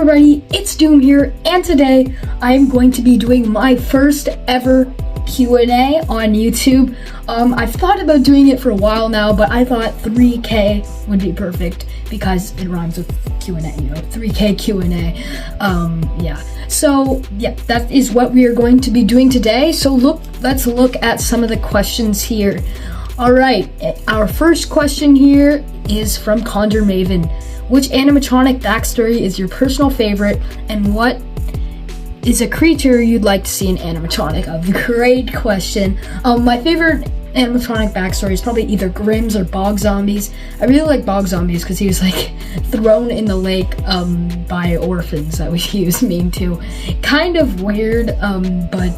everybody, it's Doom here, and today I'm going to be doing my first ever Q&A on YouTube. I've thought about doing it for a while now, but I thought 3K would be perfect because it rhymes with Q&A, 3K Q&A. So that is what we are going to be doing today. So let's look at some of the questions here. All right, our first question here is from Conjure Maven. Which animatronic backstory is your personal favorite, and what is a creature you'd like to see an animatronic of? Great question. My favorite animatronic backstory is probably either Grimm's or Bog Zombies. I really like Bog Zombies because he was like thrown in the lake by orphans. That he was mean to. Kind of weird, but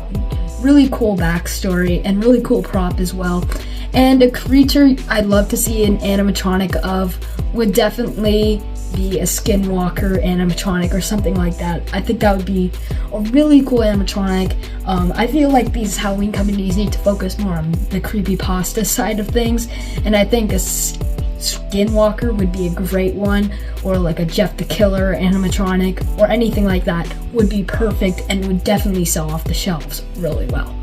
really cool backstory and really cool prop as well. And a creature I'd love to see an animatronic of would definitely be a Skinwalker animatronic or something like that. I think that would be a really cool animatronic. I feel like these Halloween companies need to focus more on the creepypasta side of things, and I think a Skinwalker would be a great one, or like a Jeff the Killer animatronic or anything like that would be perfect and would definitely sell off the shelves really well.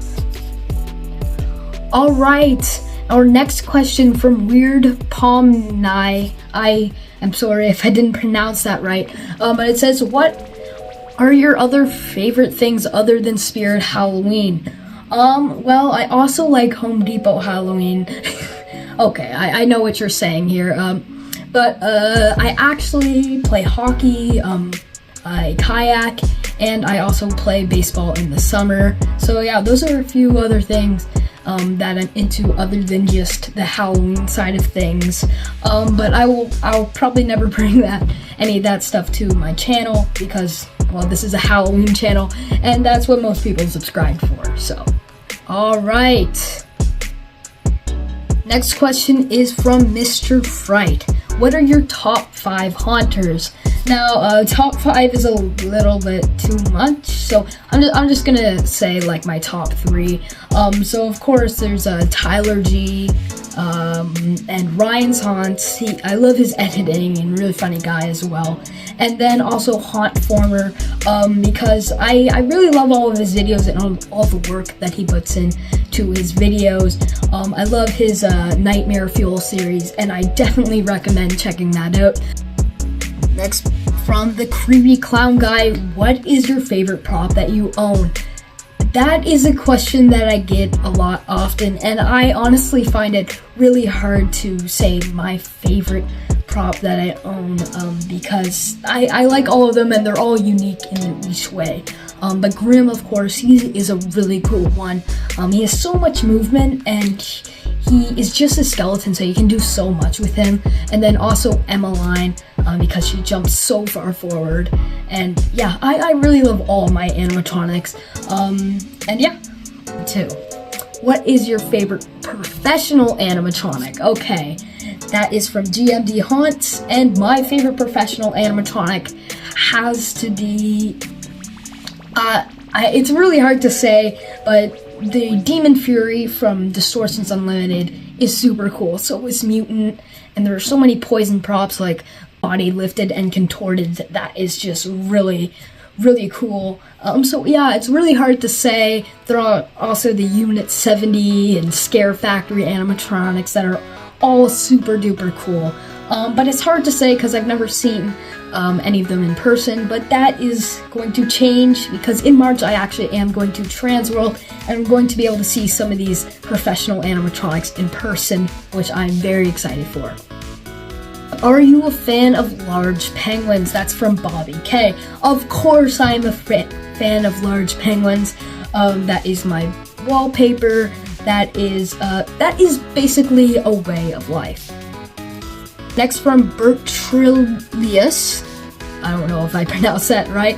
All right. Our next question from Weird Palm Nye. I am sorry if I didn't pronounce that right. But it says, what are your other favorite things other than Spirit Halloween? Well, I also like Home Depot Halloween. Okay, I know what you're saying here. But I actually play hockey, I kayak, and I also play baseball in the summer. So yeah, those are a few other things that I'm into other than just the Halloween side of things. But I'll probably never bring any of that stuff to my channel because, well, this is a Halloween channel and that's what most people subscribe for. So, all right. Next question is from Mr. Fright. What are your top 5 haunters? Now, top 5 is a little bit too much, so I'm just gonna say like my top 3. So of course there's Tyler G, and Ryan's Haunts. I love his editing and really funny guy as well. And then also Haunt Former, because I really love all of his videos and all the work that he puts in to his videos. I love his Nightmare Fuel series, and I definitely recommend checking that out. Next, from the Creepy Clown Guy, what is your favorite prop that you own? That is a question that I get a lot often, and I honestly find it really hard to say my favorite prop that I own, because I like all of them and they're all unique in each way. But Grimm, of course, he is a really cool one. He has so much movement and he is just a skeleton, so you can do so much with him. And then also Emmeline, because she jumps so far forward. And yeah, I really love all my animatronics. And yeah, too. What is your favorite professional animatronic? Okay, that is from GMD Haunts, and my favorite professional animatronic has to be, it's really hard to say, but the Demon Fury from Distortions Unlimited is super cool. So is Mutant, and there are so many poison props like Body Lifted and Contorted that is just really, really cool. So yeah, it's really hard to say. There are also the Unit 70 and Scare Factory animatronics that are all super duper cool. But it's hard to say because I've never seen any of them in person, but that is going to change because in March I actually am going to Transworld and I'm going to be able to see some of these professional animatronics in person, which I'm very excited for. Are you a fan of large penguins? That's from Bobby K. Of course I'm a fan of large penguins. That is my wallpaper. That is basically a way of life. Next from Bertrilius. I don't know if I pronounced that right.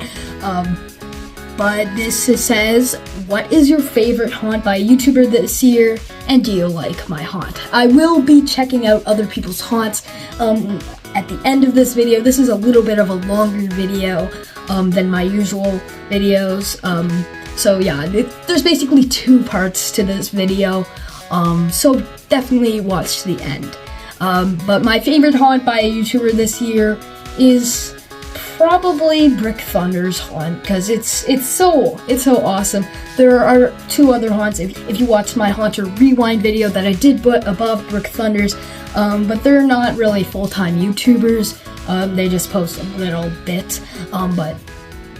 But this says, what is your favorite haunt by a YouTuber this year, and do you like my haunt? I will be checking out other people's haunts at the end of this video. This is a little bit of a longer video than my usual videos. So yeah, there's basically 2 parts to this video, so definitely watch to the end. But my favorite haunt by a YouTuber this year is probably Brick Thunder's haunt, because it's so awesome. There are 2 other haunts if you watch my Haunter Rewind video that I did put above Brick Thunder's, but they're not really full-time YouTubers. They just post a little bit, but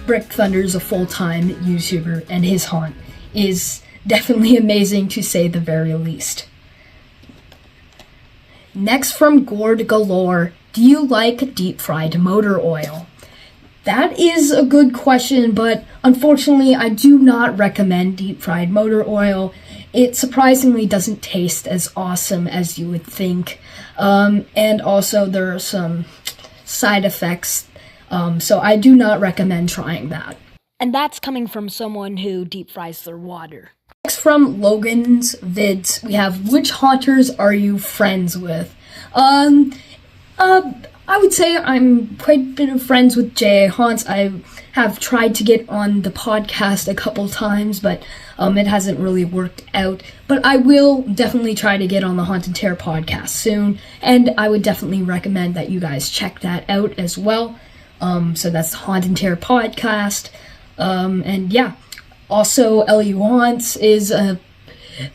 Brick Thunder's a full-time YouTuber, and his haunt is definitely amazing, to say the very least. Next, from Gourd Galore, do you like deep fried motor oil? That is a good question, but unfortunately I do not recommend deep fried motor oil. It surprisingly doesn't taste as awesome as you would think, and also there are some side effects, so I do not recommend trying that. And that's coming from someone who deep fries their water. Next, from Logan's Vids, we have, which haunters are you friends with? I would say I'm quite a bit of friends with J.A. Haunts. I have tried to get on the podcast a couple times, but it hasn't really worked out. But I will definitely try to get on the Haunted Terror podcast soon, and I would definitely recommend that you guys check that out as well. So that's the Haunted Terror podcast. And yeah, also L.U. Haunts is a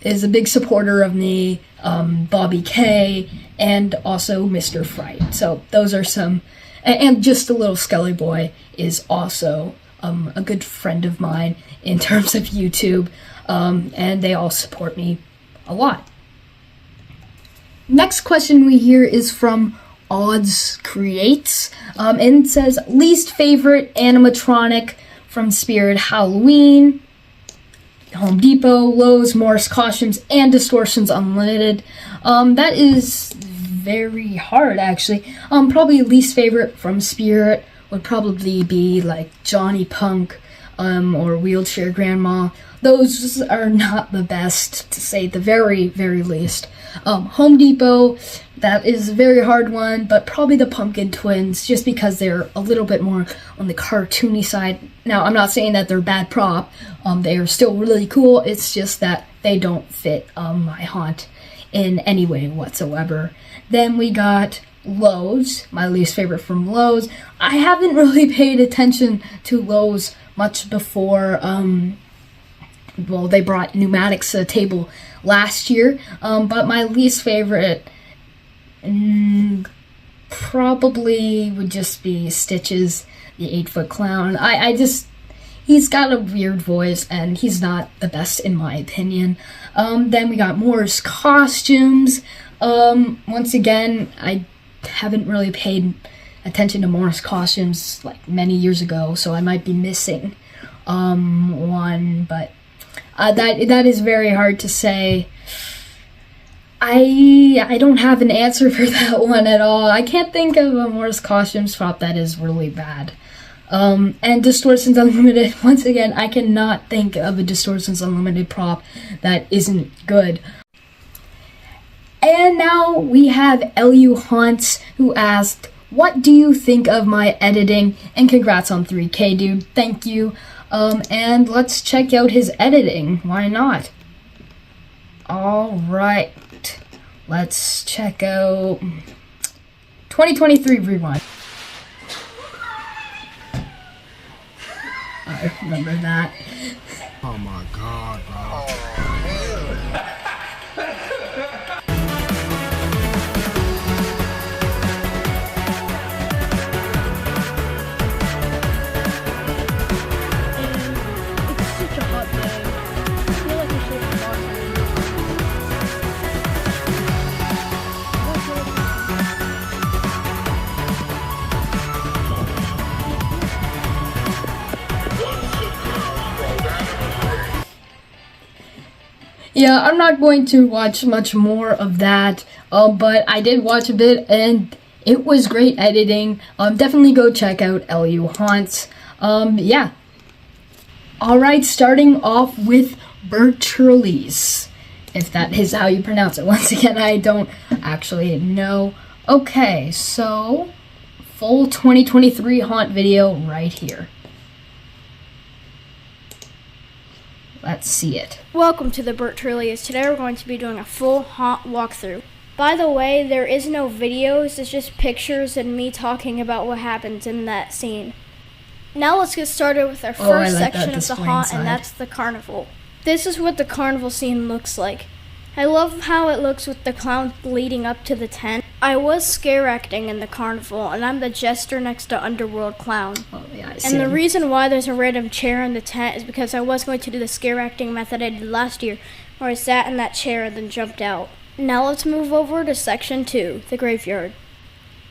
big supporter of me, Bobby K, and also Mr. Fright. So those are some, and just a little Skelly Boy is also a good friend of mine in terms of YouTube, and they all support me a lot. Next question we hear is from Odds Creates, and it says, least favorite animatronic from Spirit Halloween, Home Depot, Lowe's, Morris Costumes, and Distortions Unlimited. That is very hard, actually. Probably least favorite from Spirit would probably be like Johnny Punk, or Wheelchair Grandma. Those are not the best, to say the very, very least. Home Depot, that is a very hard one, but probably the Pumpkin Twins, just because they're a little bit more on the cartoony side. Now, I'm not saying that they're bad prop. They are still really cool. It's just that they don't fit my haunt in any way whatsoever. Then we got Lowe's, my least favorite from Lowe's. I haven't really paid attention to Lowe's much before, well, they brought pneumatics to the table last year, but my least favorite probably would just be Stitches, the 8-foot clown. He's got a weird voice, and he's not the best in my opinion. Then we got Morris Costumes. Once again, I haven't really paid attention to Morris Costumes like many years ago, so I might be missing one, but that is very hard to say. I don't have an answer for that one at all. I can't think of a Morris Costumes prop that is really bad. And Distortions Unlimited, once again, I cannot think of a Distortions Unlimited prop that isn't good. And now we have L.U. Haunts, who asked, what do you think of my editing? And congrats on 3K, dude. Thank you. And let's check out his editing. Why not? Alright. Let's check out 2023 Rewind. I remember that. Oh my god, bro. It's such a hot day. I feel like I should have bought Yeah, I'm not going to watch much more of that, but I did watch a bit, and it was great editing. Definitely go check out L.U. Haunts. Yeah. Alright, starting off with Bertrelise, if that is how you pronounce it. Once again, I don't actually know. Okay, so, full 2023 haunt video right here. Let's see it. Welcome to the Bertrelise. Today we're going to be doing a full haunt walkthrough. By the way, there is no videos, it's just pictures and me talking about what happens in that scene. Now let's get started with our first section of the haunt, and that's the carnival. This is what the carnival scene looks like. I love how it looks with the clowns leading up to the tent. I was scare acting in the carnival, and I'm the jester next to Underworld Clown. Oh, yeah, I see And the him. reason why there's a random chair in the tent is because I was going to do the scare acting method I did last year, where I sat in that chair and then jumped out. Now let's move over to section 2, the graveyard.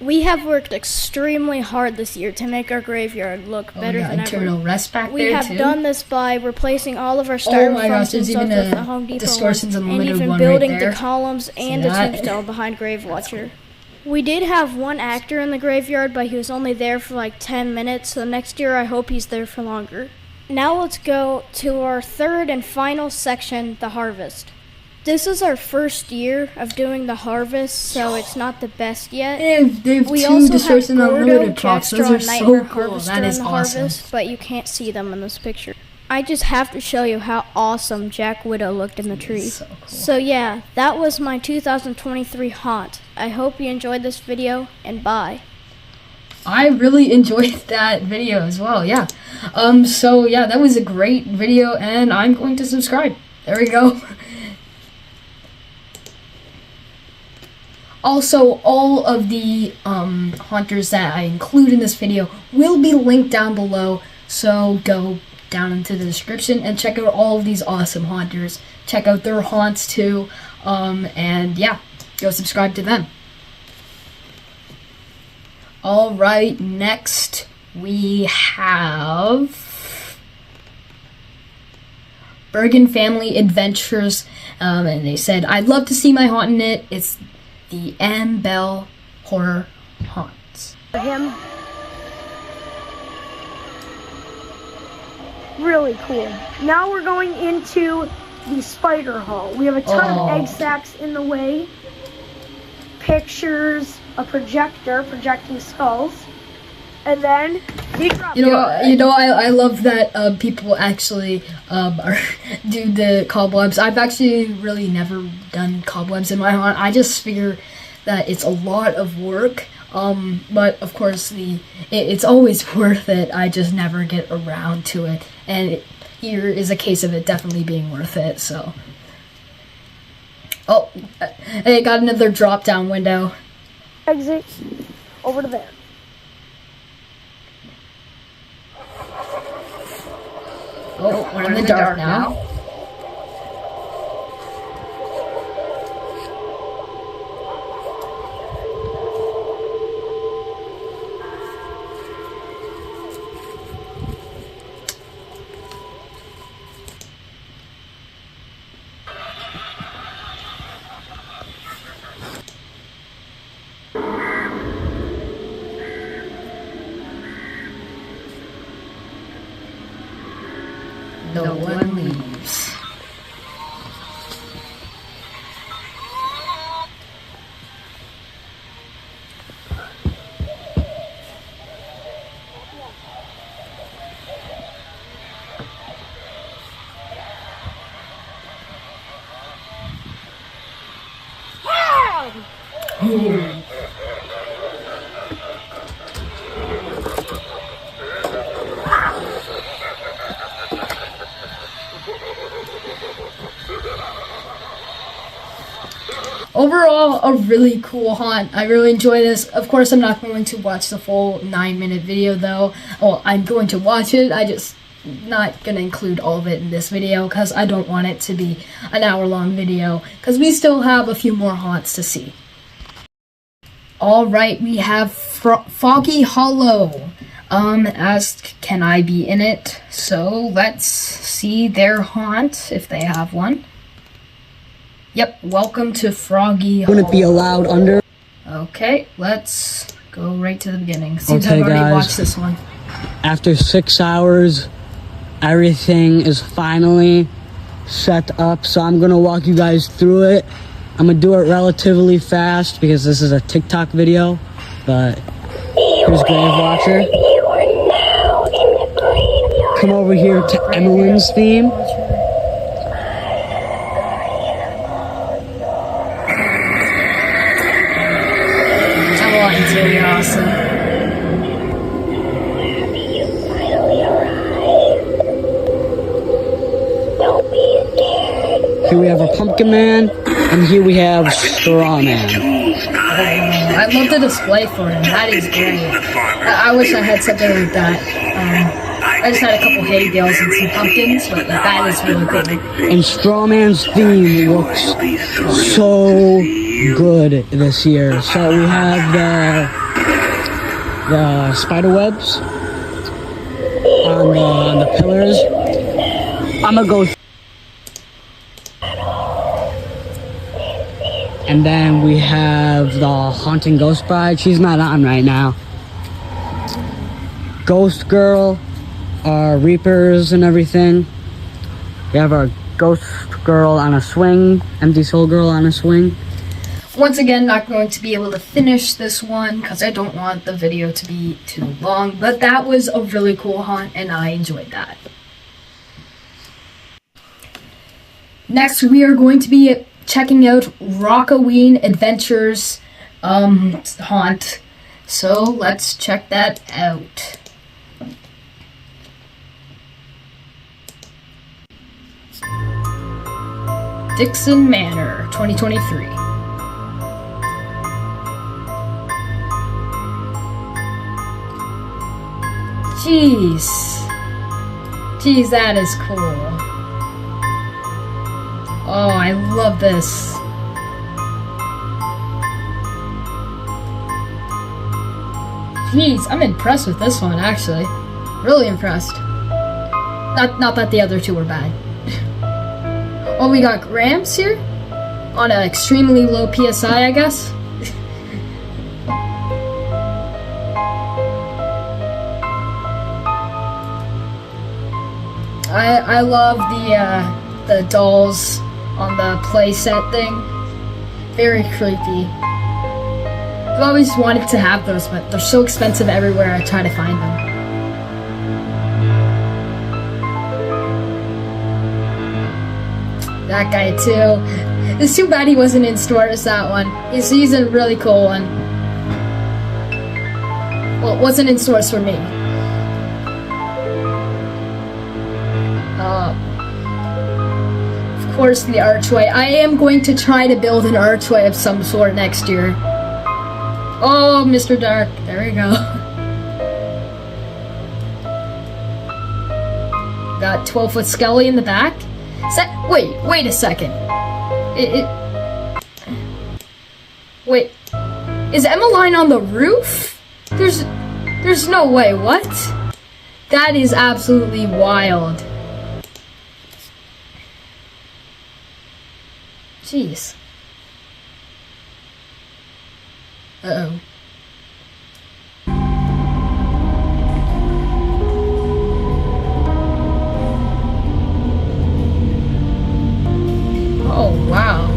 We have worked extremely hard this year to make our graveyard look better than ever. Eternal rest back We there have too. done this by replacing all of our Oh my styrofoam gosh, there's stuff even with a the Home Depot Distortions ones, and Unlimited even one building right there. the columns and See the that? tombstone behind Grave Watcher. We did have one actor in the graveyard, but he was only there for like 10 minutes, so next year I hope he's there for longer. Now let's go to our third and final section, the harvest. This is our first year of doing the harvest, so it's not the best yet. They have We two also have Distortion Gordo, Unlimited props. Those Jackstraw, are and Nightmare so cool. Harvester That is in the awesome. harvest, but you can't see them in this picture. I just have to show you how awesome Jack Widow looked in the tree. So cool. So yeah, that was my 2023 haunt. I hope you enjoyed this video, and bye. I really enjoyed that video as well, yeah. So yeah, that was a great video, and I'm going to subscribe. There we go. Also, all of the haunters that I include in this video will be linked down below, so go down into the description and check out all of these awesome haunters. Check out their haunts too, and yeah, go subscribe to them. Alright, next we have Bergen Family Adventures, and they said, I'd love to see my haunt in it. It's the Ann Bell Horror Haunts. Him. Really cool. Now we're going into the spider hall. We have a ton of egg sacs in the way, pictures, a projector projecting skulls, and then he dropped I love that people actually do the cobwebs. I've actually really never done cobwebs in my haunt. I just figure that it's a lot of work, but of course it's always worth it. I just never get around to it, and here is a case of it definitely being worth it. So, oh, I got another drop down window. exit over to there. Oh, we're in the dark now. No one leaves. Overall, a really cool haunt. I really enjoy this. Of course, I'm not going to watch the full 9-minute video though. Well, I'm going to watch it. I just not going to include all of it in this video because I don't want it to be an hour-long video because we still have a few more haunts to see. Alright, we have Foggy Hollow. Asked, can I be in it? So let's see their haunt if they have one. Yep, welcome to Froggy Hollow. Wouldn't be allowed under. Okay, let's go right to the beginning. Seems Okay, I've already guys. watched this one. After 6 hours, everything is finally set up. So I'm gonna walk you guys through it. I'm gonna do it relatively fast because this is a TikTok video. But here's Grave Watcher. Come over here to Emmeline's theme. awesome. Here we have a Pumpkin Man, and here we have Straw Man. I love the display for him. That is great. I wish I had something like that. I just had a couple hay bales and some pumpkins, but that is really cool. And Straw Man's theme looks so good this year. So we have the spider webs on the pillars. I'm gonna go. And then we have the Haunting Ghost Bride. She's not on right now. Ghost Girl, our Reapers and everything. We have our Ghost Girl on a swing, Empty Soul Girl on a swing. Once again, not going to be able to finish this one because I don't want the video to be too long, but that was a really cool haunt and I enjoyed that. Next, we are going to be checking out Rockaween Adventures haunt. So let's check that out. Dixon Manor, 2023. Jeez, that is cool. Oh, I love this. Jeez, I'm impressed with this one, actually. Really impressed. Not that the other two were bad. Oh, we got Gramps here? On an extremely low PSI, I guess? I love the dolls on the play set thing. Very creepy. I've always wanted to have those, but they're so expensive everywhere I try to find them. That guy too. It's too bad he wasn't in stores, that one. He's a really cool one. Well, it wasn't in stores for me. Of course, the archway. I am going to try to build an archway of some sort next year. Oh, Mr. Dark. There we go. Got 12-foot Skelly in the back. Wait a second. Wait. Is Emmeline on the roof? There's no way. What? That is absolutely wild. Jeez. Uh-oh. Oh, wow.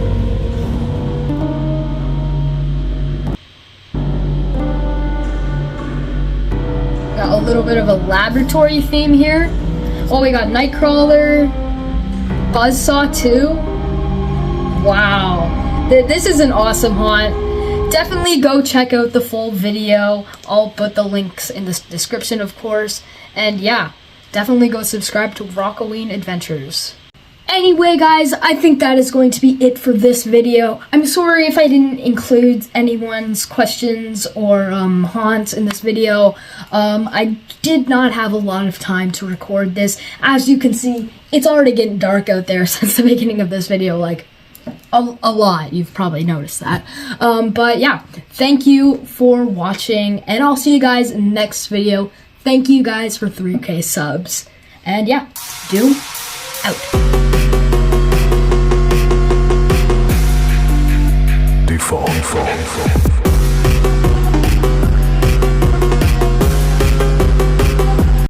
Got a little bit of a laboratory theme here. Oh, we got Nightcrawler, Buzzsaw too. Wow. This is an awesome haunt. Definitely go check out the full video. I'll put the links in the description, of course. And yeah, definitely go subscribe to Rockaween Adventures. Anyway, guys, I think that is going to be it for this video. I'm sorry if I didn't include anyone's questions or haunts in this video. I did not have a lot of time to record this. As you can see, it's already getting dark out there since the beginning of this video, like a lot. You've probably noticed that. But yeah, thank you for watching, and I'll see you guys in the next video. Thank you guys for 3K subs. And yeah, Doom out. Default.